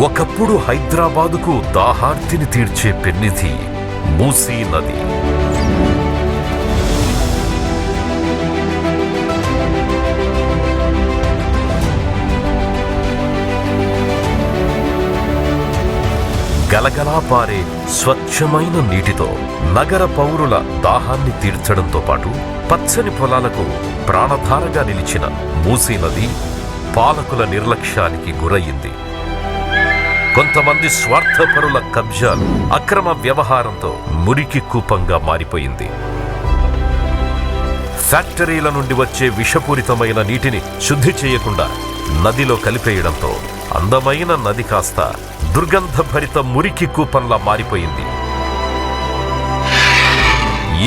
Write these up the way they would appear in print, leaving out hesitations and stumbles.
ఒకప్పుడు హైదరాబాదుకు దాహార్తిని తీర్చే పెన్నిధి మూసీ నది. గలగలా పారే స్వచ్ఛమైన నీటితో నగర పౌరుల దాహాన్ని తీర్చడంతో పాటు పచ్చని పొలాలకు ప్రాణధారగా నిలిచిన మూసీ నది పాలకుల నిర్లక్ష్యానికి గురయ్యింది. కొంతమంది స్వార్థపరుల కబ్జాలు, అక్రమ వ్యవహారంతో మురికి కూపంగా మారిపోయింది. ఫ్యాక్టరీల నుండి వచ్చే విషపూరితమైన నీటిని శుద్ధి చేయకుండా నదిలో కలిపేయడంతో అందమైన నది కాస్త దుర్గంధభరిత మురికి కూపంలా మారిపోయింది.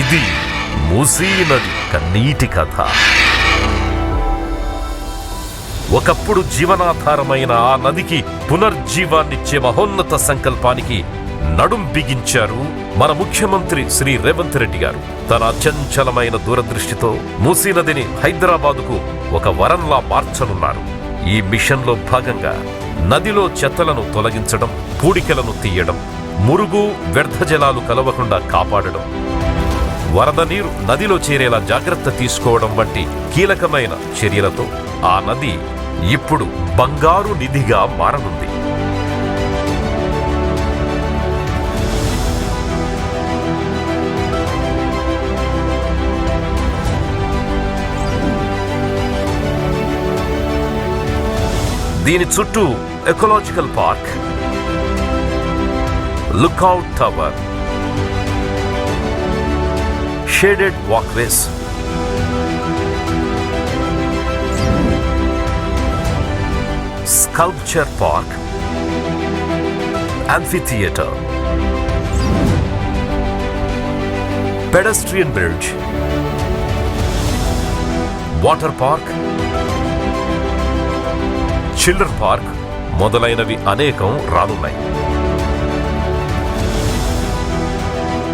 ఇది మూసీ నది కన్నీటి కథ. ఒకప్పుడు జీవనాధారమైన ఆ నదికి పునర్జీవాన్నిచ్చే మహోన్నత సంకల్పానికి నడుం బిగించారు మన ముఖ్యమంత్రి శ్రీ రేవంత్ రెడ్డి గారు. తన అచంచలమైన దూరదృష్టితో మూసీ నదిని హైదరాబాదుకు ఒక వరంలా మార్చనున్నారు. ఈ మిషన్లో భాగంగా నదిలో చెత్తలను తొలగించడం, పూడికలను తీయడం, మురుగు వ్యర్థ జలాలు కలవకుండా కాపాడడం, వరద నీరు నదిలో చేరేలా జాగ్రత్త తీసుకోవడం వంటి కీలకమైన చర్యలతో ఆ నది ఇప్పుడు బంగారు నిధిగా మారనుంది. దీని చుట్టూ ecological park, lookout tower, shaded walkways, sculpture park, amphitheater, pedestrian bridge, water park, children park మొదలైనవి అనేకం రానున్నాయి.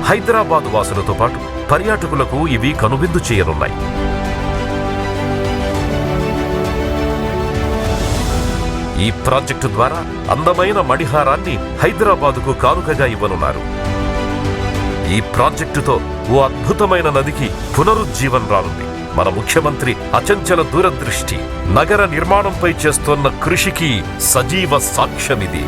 హైదరాబాద్ వాసులతో పాటు పర్యాటకులకు ఇవి కనువిందు చేయనున్నాయి. ఈ ప్రాజెక్టు ద్వారా అందమైన మణిహారాన్ని హైదరాబాదుకు కానుకగా ఇవ్వనున్నారు. ఈ ప్రాజెక్టుతో ఓ అద్భుతమైన నదికి పునరుజ్జీవం రానుంది. మన ముఖ్యమంత్రి అచంచల దూరదృష్టి, నగర నిర్మాణంపై చేస్తున్న కృషికి సజీవ సాక్ష్యమిది.